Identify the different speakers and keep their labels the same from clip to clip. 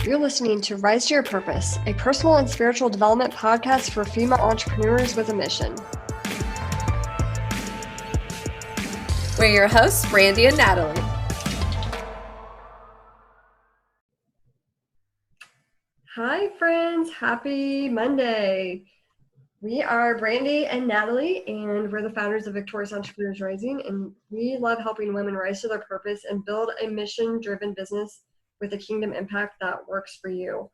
Speaker 1: You're listening to Rise to Your Purpose, a personal and spiritual development podcast for female entrepreneurs with a mission.
Speaker 2: We're your hosts, Brandie and Natalie.
Speaker 1: Hi, friends. Happy Monday. We are Brandie and Natalie, and we're the founders of Victorious Entrepreneurs Rising, and we love helping women rise to their purpose and build a mission-driven business with a kingdom impact that works for you.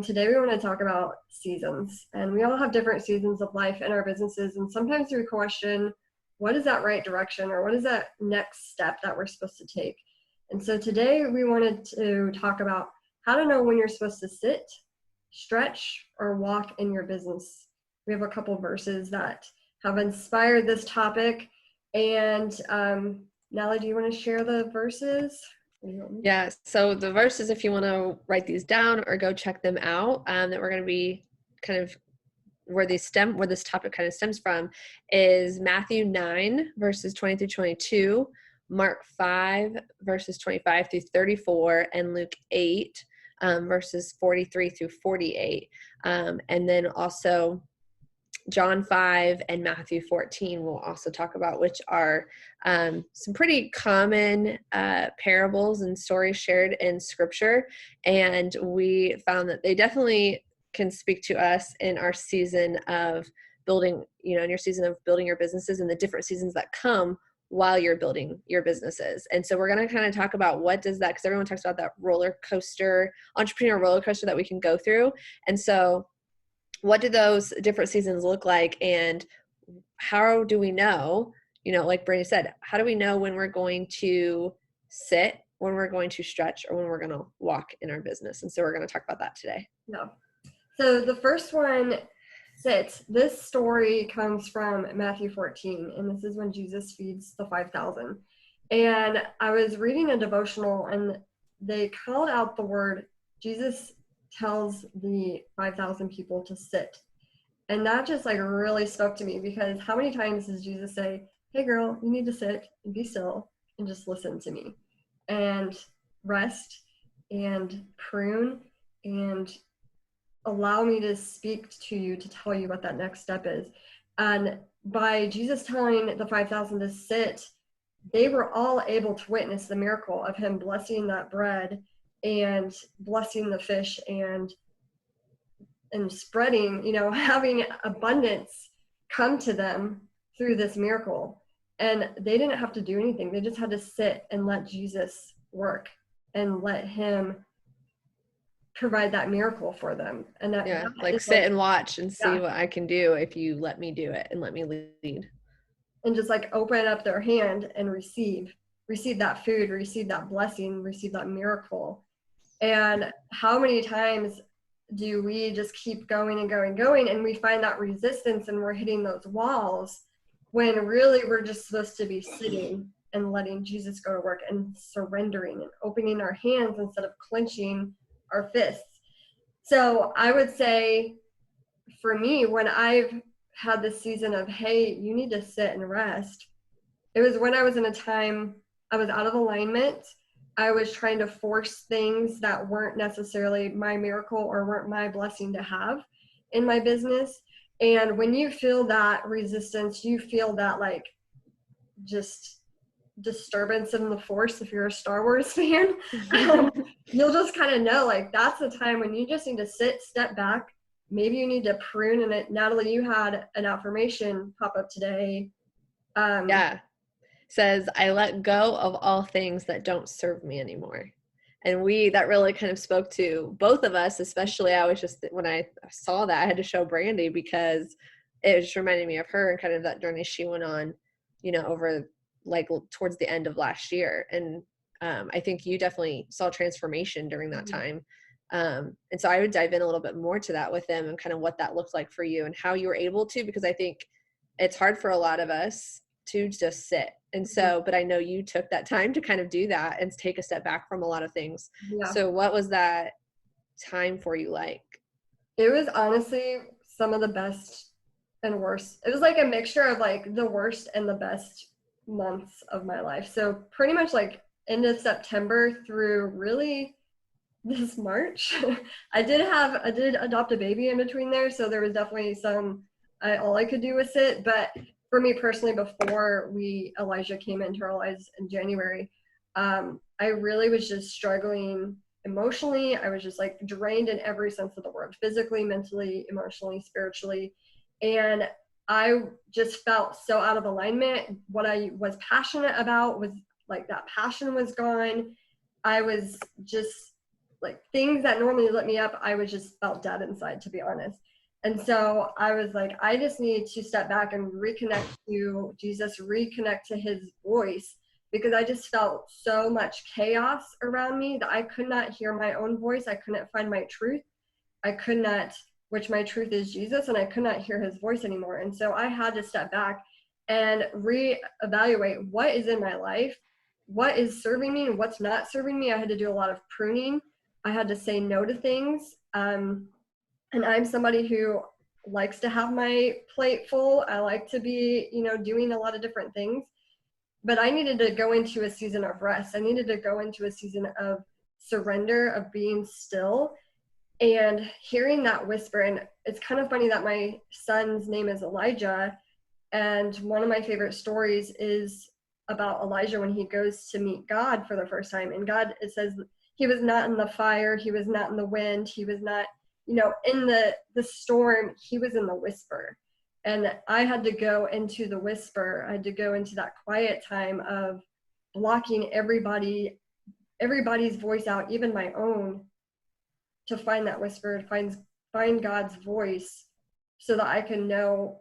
Speaker 1: Today we want to talk about seasons, and we all have different seasons of life in our businesses, and sometimes we question, what is that right direction, or what is that next step that we're supposed to take? And so today we wanted to talk about how to know when you're supposed to sit, stretch, or walk in your business. We have a couple verses that have inspired this topic, and Natalie, do you want to share the verses?
Speaker 2: Yeah, so the verses, if you want to write these down or go check them out, that we're going to be kind of where this topic kind of stems from is Matthew 9 verses 20 through 22, Mark 5 verses 25 through 34, and Luke 8 verses 43 through 48. And then also John 5 and Matthew 14 we'll also talk about, which are some pretty common parables and stories shared in scripture. And we found that they definitely can speak to us in our season of building, in your season of building your businesses and the different seasons that come while you're building your businesses. And so we're going to kind of talk about what does that, because everyone talks about that entrepreneur roller coaster that we can go through. And so what do those different seasons look like, and how do we know, like Brandie said, how do we know when we're going to sit, when we're going to stretch, or when we're going to walk in our business? And so we're going to talk about that today.
Speaker 1: Yeah. So the first one, sit. This story comes from Matthew 14, and this is when Jesus feeds the 5,000. And I was reading a devotional, and they called out the word, Jesus tells the 5,000 people to sit. And that just really spoke to me, because how many times does Jesus say, hey girl, you need to sit and be still and just listen to me and rest and prune and allow me to speak to you, to tell you what that next step is. And by Jesus telling the 5,000 to sit, they were all able to witness the miracle of him blessing that bread and blessing the fish and spreading, having abundance come to them through this miracle. And they didn't have to do anything. They just had to sit and let Jesus work and let him provide that miracle for them. And that,
Speaker 2: sit and watch and see what I can do if you let me do it and let me lead.
Speaker 1: And just open up their hand and receive that food, receive that blessing, receive that miracle. And how many times do we just keep going and going, and we find that resistance and we're hitting those walls, when really we're just supposed to be sitting and letting Jesus go to work and surrendering and opening our hands instead of clenching our fists. So I would say, for me, when I've had this season of, hey, you need to sit and rest, it was when I was in a time I was out of alignment. I was trying to force things that weren't necessarily my miracle or weren't my blessing to have in my business. And when you feel that resistance, you feel that just disturbance in the force, if you're a Star Wars fan, you'll just kind of know that's the time when you just need to sit, step back. Maybe you need to prune. And Natalie, you had an affirmation pop up today.
Speaker 2: Says, I let go of all things that don't serve me anymore. And that really kind of spoke to both of us, especially when I saw that, I had to show Brandie, because it just reminded me of her and kind of that journey she went on, over towards the end of last year. And I think you definitely saw transformation during that time. And so I would dive in a little bit more to that with them and kind of what that looked like for you and how you were able to, because I think it's hard for a lot of us to just sit. And so, but I know you took that time to kind of do that and take a step back from a lot of things. Yeah. So what was that time for you like?
Speaker 1: It was honestly some of the best and worst. It was a mixture of the worst and the best months of my life. So pretty much end of September through really this March. I did adopt a baby in between there, so there was definitely all I could do was sit. But for me personally, before Elijah came into our lives in January, I really was just struggling emotionally. I was just like drained in every sense of the word, physically, mentally, emotionally, spiritually. And I just felt so out of alignment. What I was passionate about was like that passion was gone. I was just like things that normally lit me up, I was just felt dead inside, to be honest. And so I was like, I just need to step back and reconnect to Jesus, reconnect to his voice, because I just felt so much chaos around me that I could not hear my own voice. I couldn't find my truth. I could not, which my truth is Jesus, and I could not hear his voice anymore. And so I had to step back and reevaluate what is in my life, what is serving me and what's not serving me. I had to do a lot of pruning. I had to say no to things. And I'm somebody who likes to have my plate full. I like to be, doing a lot of different things. But I needed to go into a season of rest. I needed to go into a season of surrender, of being still, and hearing that whisper. And it's kind of funny that my son's name is Elijah. And one of my favorite stories is about Elijah when he goes to meet God for the first time. And God, it says, he was not in the fire, he was not in the wind, he was not, in the storm, he was in the whisper. And I had to go into the whisper. I had to go into that quiet time of blocking everybody's voice out, even my own, to find that whisper, to find God's voice so that I can know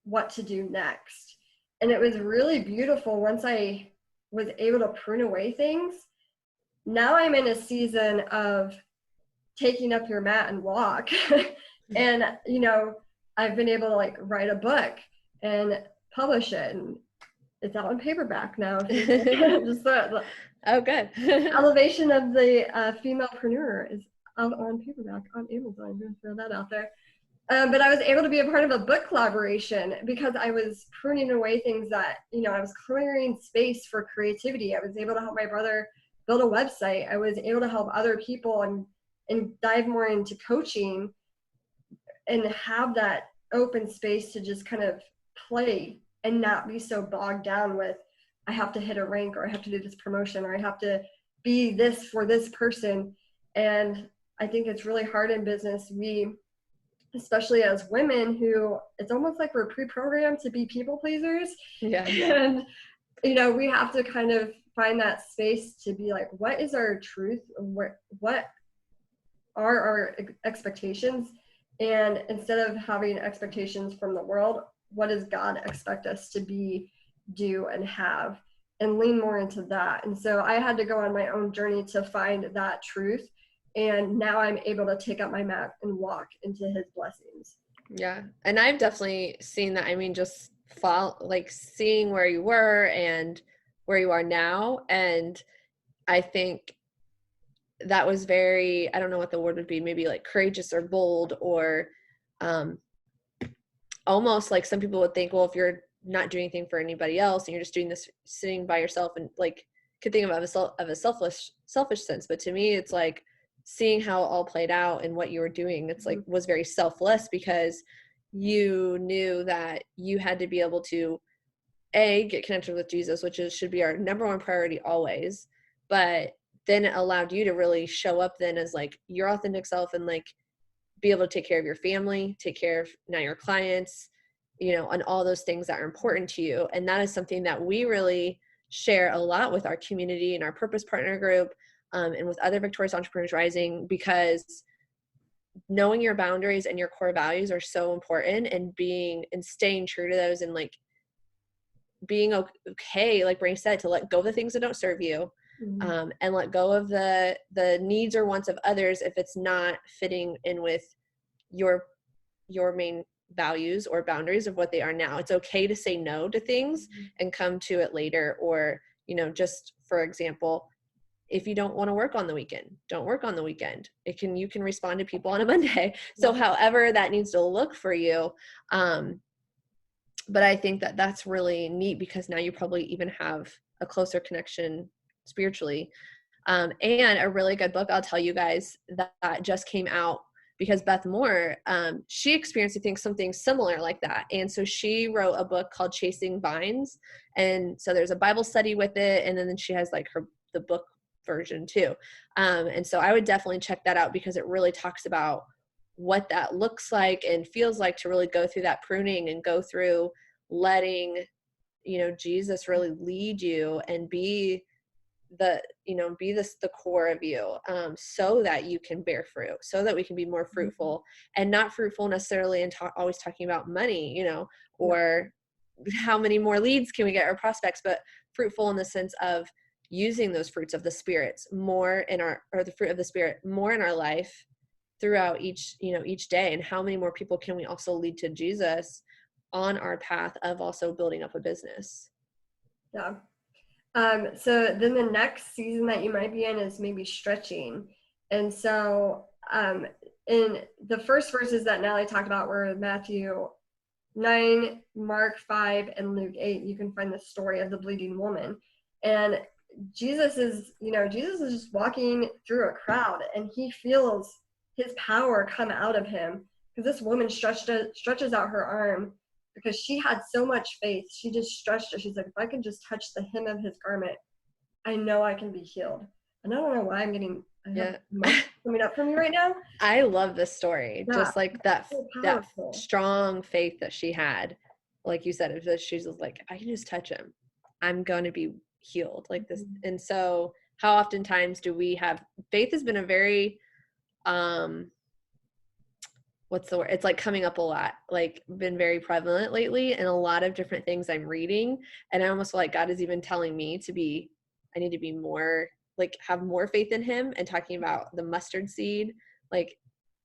Speaker 1: what to do next. And it was really beautiful once I was able to prune away things. Now I'm in a season of taking up your mat and walk. And, I've been able to like write a book and publish it. And it's out on paperback now. Just
Speaker 2: oh, good.
Speaker 1: elevation of the femalepreneur is out on paperback on Amazon. I'm going to throw that out there. But I was able to be a part of a book collaboration because I was pruning away things that, I was clearing space for creativity. I was able to help my brother build a website. I was able to help other people and dive more into coaching and have that open space to just kind of play and not be so bogged down with, I have to hit a rank, or I have to do this promotion, or I have to be this for this person. And I think it's really hard in business. Especially as women, who it's almost like we're pre-programmed to be people pleasers.
Speaker 2: Yeah.
Speaker 1: And, we have to kind of find that space to be like, what is our truth? What are our expectations? And instead of having expectations from the world, what does God expect us to be, do, and have? And lean more into that. And so I had to go on my own journey to find that truth. And now I'm able to take up my mat and walk into his blessings.
Speaker 2: Yeah. And I've definitely seen that. I mean, just seeing where you were and where you are now. And I think that was very, I don't know what the word would be, maybe like courageous or bold, or almost like some people would think, well, if you're not doing anything for anybody else and you're just doing this sitting by yourself, and like could think of a selfish sense. But to me, it's like seeing how it all played out and what you were doing, it's like was very selfless, because you knew that you had to be able to get connected with Jesus, which should be our number one priority always. But then it allowed you to really show up then as like your authentic self, and like be able to take care of your family, take care of now your clients, and all those things that are important to you. And that is something that we really share a lot with our community and our purpose partner group, and with other Victorious Entrepreneurs Rising, because knowing your boundaries and your core values are so important, and staying true to those, and like being okay, like Brandie said, to let go of the things that don't serve you, and let go of the needs or wants of others if it's not fitting in with your main values or boundaries of what they are now. It's okay to say no to things and come to it later. Or, just for example, if you don't want to work on the weekend, don't work on the weekend. You can respond to people on a Monday. So however that needs to look for you. But I think that that's really neat, because now you probably even have a closer connection spiritually, And a really good book I'll tell you guys that just came out, because Beth Moore, she experienced, I think, something similar like that. And so she wrote a book called Chasing Vines. And so there's a Bible study with it. And then she has like the book version too. And so I would definitely check that out, because it really talks about what that looks like and feels like to really go through that pruning and go through letting, Jesus really lead you and be the core of you, so that you can bear fruit, so that we can be more fruitful, and not fruitful necessarily and always talking about money, or how many more leads can we get or prospects, but fruitful in the sense of using those fruits of the spirits more the fruit of the spirit more in our life throughout each day. And how many more people can we also lead to Jesus on our path of also building up a business?
Speaker 1: Yeah. So then the next season that you might be in is maybe stretching. And so in the first verses that Natalie talked about were Matthew 9, Mark 5, and Luke 8. You can find the story of the bleeding woman. And Jesus is just walking through a crowd, and he feels his power come out of him, because this woman stretches out her arm, because she had so much faith. She just stretched it. She's like, if I can just touch the hem of his garment, I know I can be healed. And I don't know why coming up for me right now.
Speaker 2: I love this story.
Speaker 1: Yeah,
Speaker 2: just like that
Speaker 1: so
Speaker 2: strong faith that she had. Like you said, if she's like, I can just touch him, I'm going to be healed like this. Mm-hmm. And so how oftentimes do we have faith? Has been a very, what's the word? It's like coming up a lot, like been very prevalent lately in a lot of different things I'm reading. And I almost feel like God is even telling me I need to be more, like have more faith in him, and talking about the mustard seed. Like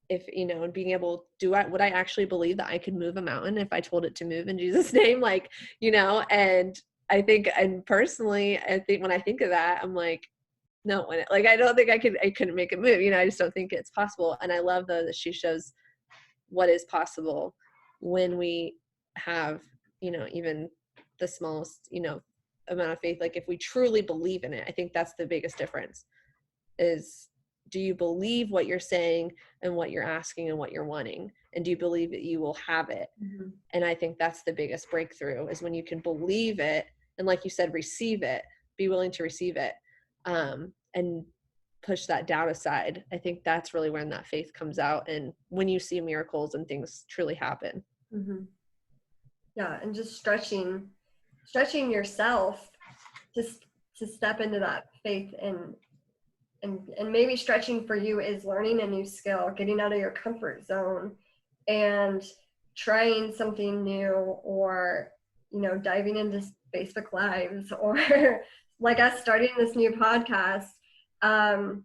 Speaker 2: if, and being able, would I actually believe that I could move a mountain if I told it to move in Jesus' name? Like, and I think, and personally, I think when I think of that, I'm like, no, I don't think I couldn't make it move. I just don't think it's possible. And I love though that she shows what is possible when we have, even the smallest, amount of faith. Like if we truly believe in it, I think that's the biggest difference is, do you believe what you're saying and what you're asking and what you're wanting? And do you believe that you will have it? Mm-hmm. And I think that's the biggest breakthrough, is when you can believe it. And like you said, receive it, be willing to receive it, and push that doubt aside. I think that's really when that faith comes out, and when you see miracles and things truly happen.
Speaker 1: Mm-hmm. Yeah. And just stretching yourself to step into that faith, and maybe stretching for you is learning a new skill, getting out of your comfort zone and trying something new, or, diving into Facebook Lives, or like us starting this new podcast. And,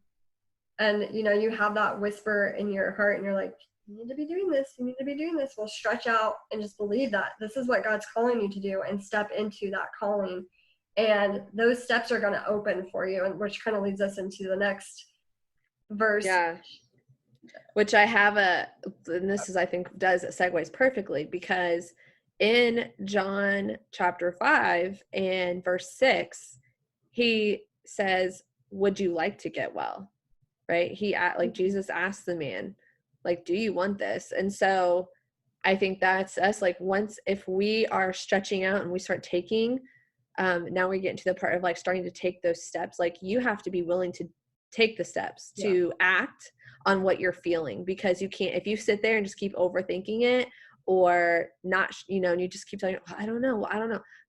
Speaker 1: you have that whisper in your heart and you're like, you need to be doing this. You need to be doing this. Well, stretch out and just believe that this is what God's calling you to do, and step into that calling. And those steps are going to open for you, and which kind of leads us into the next verse.
Speaker 2: Yeah. Which I have and this is, I think, segues perfectly, because in John chapter 5 and verse 6, he says, would you like to get well? Right? Jesus asked the man, like, do you want this? And so I think that's us. Like if we are stretching out and we start taking, now we get into the part of like starting to take those steps. Like you have to be willing to take the steps to act on what you're feeling, because you can't, if you sit there and just keep overthinking it, or not, and you just keep telling, I don't know.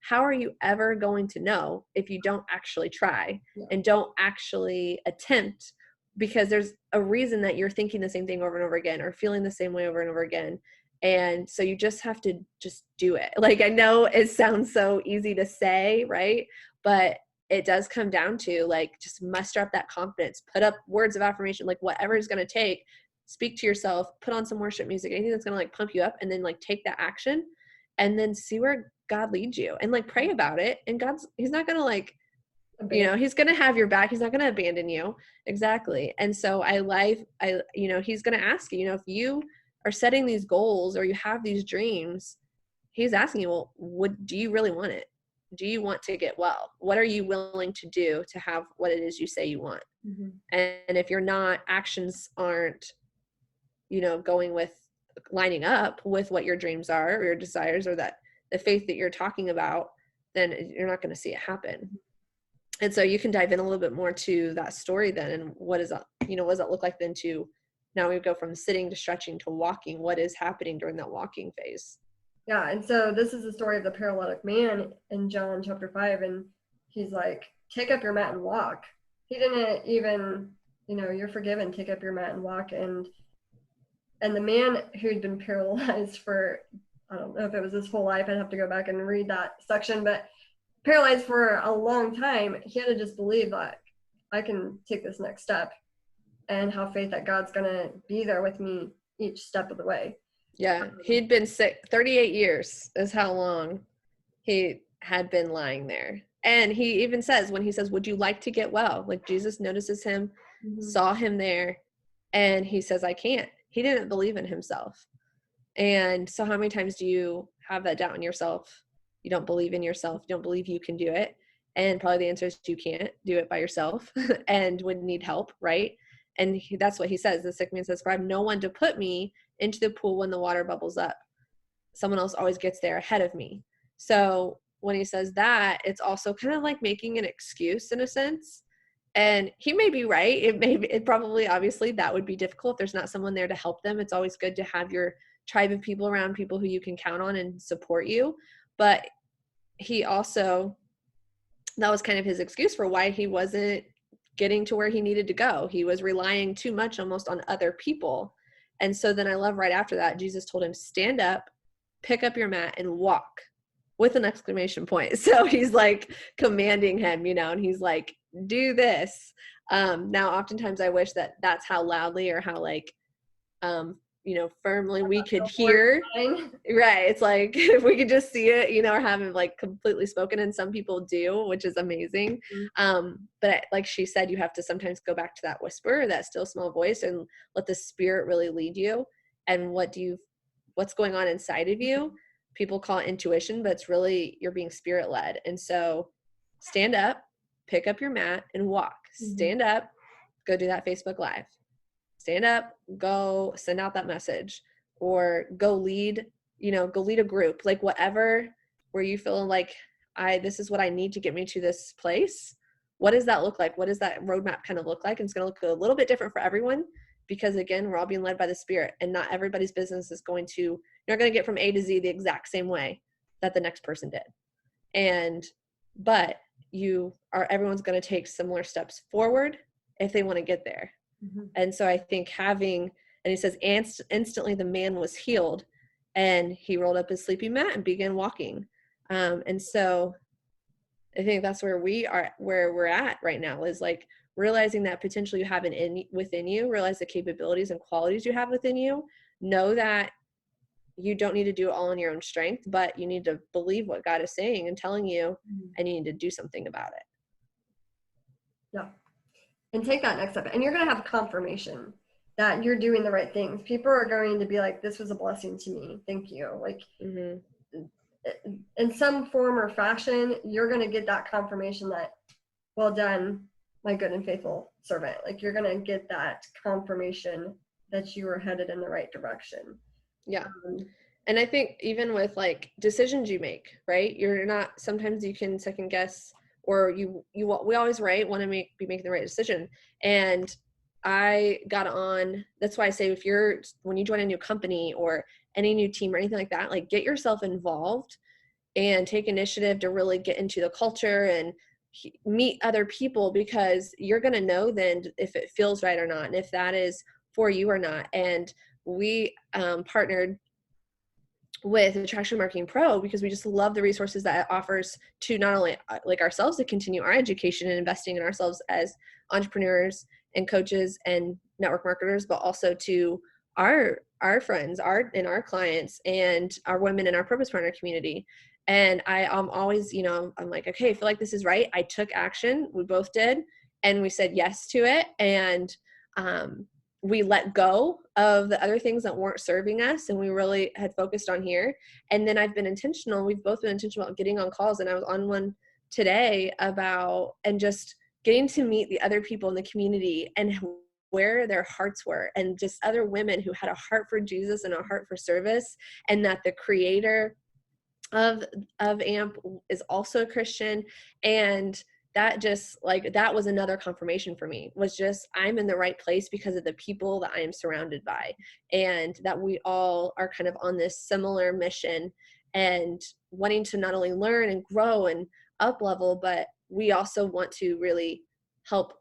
Speaker 2: How are you ever going to know if you don't actually try and don't actually attempt? Because there's a reason that you're thinking the same thing over and over again, or feeling the same way over and over again. And so you just have to just do it. Like, I know it sounds so easy to say, right? But it does come down to like, just muster up that confidence, put up words of affirmation, like whatever it's going to take, speak to yourself, put on some worship music, anything that's going to like pump you up, and then like take that action, and then see where God leads you, and like pray about it. And he's not going to like, he's going to have your back. He's not going to abandon you. Exactly. And so he's going to ask you, if you are setting these goals or you have these dreams, he's asking you, well, do you really want it? do you want to get well? What are you willing to do to have what it is you say you want?
Speaker 1: Mm-hmm.
Speaker 2: And if you're not, actions aren't, going with, lining up with what your dreams are or your desires or that the faith that you're talking about, then you're not going to see it happen. And so you can dive in a little bit more to that story then. And what is that, what does that look like then to, now we go from sitting to stretching to walking. What is happening during that walking phase?
Speaker 1: Yeah, and so this is the story of the paralytic man in John chapter 5, and he's like, take up your mat and walk. He didn't even, you're forgiven, take up your mat and walk. And the man who'd been paralyzed for, I don't know if it was his whole life, I'd have to go back and read that section, but paralyzed for a long time, he had to just believe that I can take this next step and have faith that God's going to be there with me each step of the way.
Speaker 2: Yeah, he'd been sick 38 years is how long he had been lying there. And he even says, when he says, would you like to get well? Like Jesus notices him, saw him there, and he says, I can't. He didn't believe in himself. And so how many times do you have that doubt in yourself? You don't believe in yourself. You don't believe you can do it. And probably the answer is you can't do it by yourself and would need help, right? And that's what he says. The sick man says, for I have no one to put me into the pool when the water bubbles up. Someone else always gets there ahead of me. So when he says that, it's also kind of like making an excuse in a sense. And he may be right. It probably, obviously, that would be difficult if there's not someone there to help them. It's always good to have your tribe of people around, people who you can count on and support you. But he also, that was kind of his excuse for why he wasn't getting to where he needed to go. He was relying too much almost on other people. And so then I love right after that, Jesus told him, stand up, pick up your mat and walk, with an exclamation point. So he's like commanding him, and he's like, do this. Now, oftentimes I wish that that's how loudly or how like, firmly we could hear. Right. It's like, if we could just see it, or have it like completely spoken, and some people do, which is amazing. But like she said, you have to sometimes go back to that whisper, that still small voice, and let the Spirit really lead you. And what's going on inside of you. People call it intuition, but it's really, you're being Spirit led. And so stand up, pick up your mat and walk. Stand up, go do that Facebook Live. Stand up, go send out that message, or go lead a group, like whatever, where you feel like this is what I need to get me to this place. What does that look like? What does that roadmap kind of look like? And it's going to look a little bit different for everyone, because again, we're all being led by the Spirit, and not everybody's business is going to, you're not going to get from A to Z the exact same way that the next person did. But everyone's going to take similar steps forward if they want to get there. And so I think and he says, instantly the man was healed, and he rolled up his sleeping mat and began walking. And so I think that's where we're at right now, is like realizing that potential you have within you, realize the capabilities and qualities you have within you, know that you don't need to do it all in your own strength, but you need to believe what God is saying and telling you, and you need to do something about it.
Speaker 1: Yeah. And take that next step. And you're going to have confirmation that you're doing the right things. People are going to be like, this was a blessing to me. Thank you. Like in some form or fashion, you're going to get that confirmation that, well done, my good and faithful servant. Like you're going to get that confirmation that you were headed in the right direction.
Speaker 2: Yeah. And I think even with like decisions you make, right? You're not, sometimes you can second guess, or we always want to be making the right decision. And I got on, that's why I say, when you join a new company or any new team or anything like that, like get yourself involved and take initiative to really get into the culture and meet other people, because you're going to know then if it feels right or not, and if that is for you or not. And we partnered with Attraction Marketing Pro because we just love the resources that it offers to not only like ourselves to continue our education and investing in ourselves as entrepreneurs and coaches and network marketers, but also to our friends, our clients, and our women in our purpose partner community. And I'm always, I'm like, okay, I feel like this is right. I took action. We both did. And we said yes to it. And we let go of the other things that weren't serving us, and we really had focused on here. And then we've both been intentional about getting on calls, and I was on one today and just getting to meet the other people in the community and where their hearts were, and just other women who had a heart for Jesus and a heart for service, and that the creator of AMP is also a Christian. And that was another confirmation for me, was just, I'm in the right place because of the people that I am surrounded by, and that we all are kind of on this similar mission and wanting to not only learn and grow and up level, but we also want to really help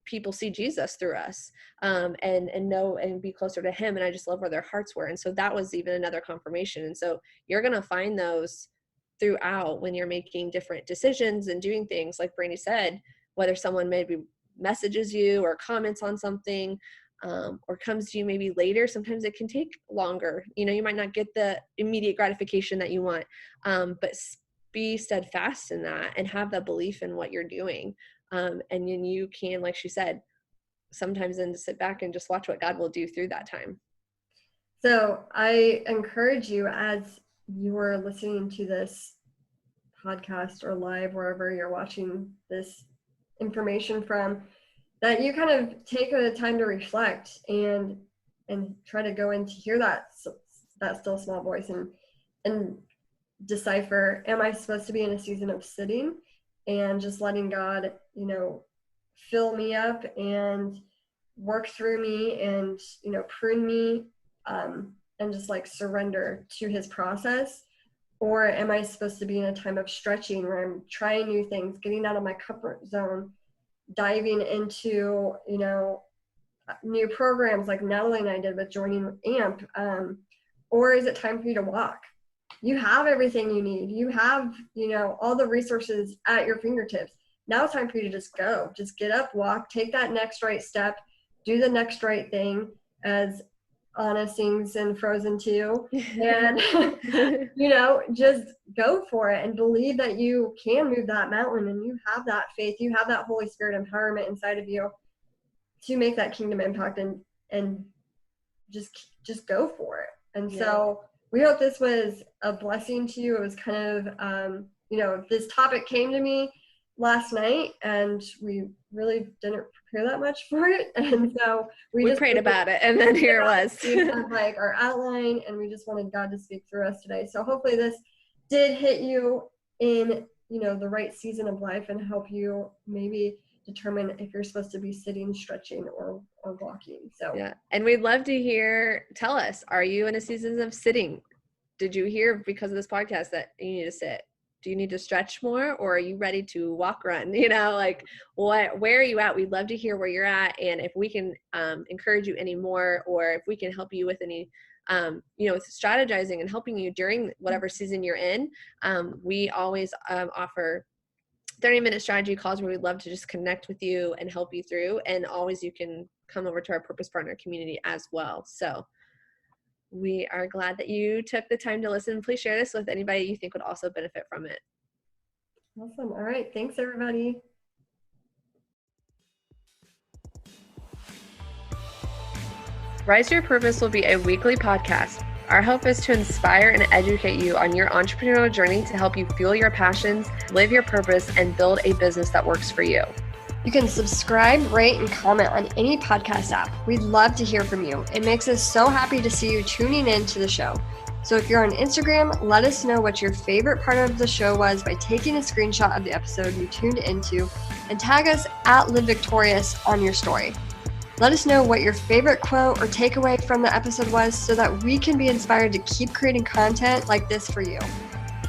Speaker 2: people see Jesus through us, and know and be closer to him. And I just love where their hearts were. And so that was even another confirmation. And so you're going to find those throughout when you're making different decisions and doing things, like Brandie said, whether someone maybe messages you or comments on something, or comes to you maybe later. Sometimes it can take longer. You might not get the immediate gratification that you want, but be steadfast in that and have that belief in what you're doing. And then you can, like she said, sometimes then sit back and just watch what God will do through that time.
Speaker 1: So I encourage you, as you are listening to this podcast or live, wherever you're watching this information from, that you kind of take a time to reflect and try to go in to hear that still small voice and decipher, am I supposed to be in a season of sitting and just letting God, fill me up and work through me and, prune me, and just like surrender to his process? Or am I supposed to be in a time of stretching where I'm trying new things, getting out of my comfort zone, diving into, new programs like Natalie and I did with joining AMP? Or is it time for you to walk? You have everything you need. You have, all the resources at your fingertips. Now it's time for you to just go. Just get up, walk, take that next right step, do the next right thing, as Anna sings in Frozen 2. And, just go for it and believe that you can move that mountain, and you have that faith. You have that Holy Spirit empowerment inside of you to make that kingdom impact, and just go for it. And so we hope this was a blessing to you. It was kind of, this topic came to me last night, and we really didn't prepare that much for it. And so we just
Speaker 2: prayed about it, and then here it was.
Speaker 1: We had like our outline, and we just wanted God to speak through us today. So hopefully this did hit you in, the right season of life, and help you maybe determine if you're supposed to be sitting, stretching, or walking. So
Speaker 2: yeah, and we'd love to tell us, are you in a season of sitting? Did you hear because of this podcast that you need to sit? Do you need to stretch more, or are you ready to walk, run? Where are you at? We'd love to hear where you're at, and if we can encourage you any more, or if we can help you with any with strategizing and helping you during whatever season you're in. We always offer 30-minute strategy calls where we'd love to just connect with you and help you through. And always you can come over to our Purpose Partner community as well. So we are glad that you took the time to listen. Please share this with anybody you think would also benefit from it.
Speaker 1: Awesome. All right. Thanks, everybody.
Speaker 2: Rise Your Purpose will be a weekly podcast. Our hope is to inspire and educate you on your entrepreneurial journey to help you fuel your passions, live your purpose, and build a business that works for you.
Speaker 1: You can subscribe, rate, and comment on any podcast app. We'd love to hear from you. It makes us so happy to see you tuning in to the show. So if you're on Instagram, let us know what your favorite part of the show was by taking a screenshot of the episode you tuned into and tag us at Live Victorious on your story. Let us know what your favorite quote or takeaway from the episode was so that we can be inspired to keep creating content like this for you.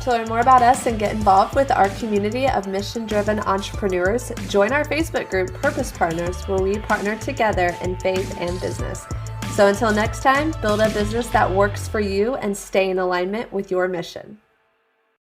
Speaker 2: To learn more about us and get involved with our community of mission-driven entrepreneurs, join our Facebook group, Purpose Partners, where we partner together in faith and business. So until next time, build a business that works for you and stay in alignment with your mission.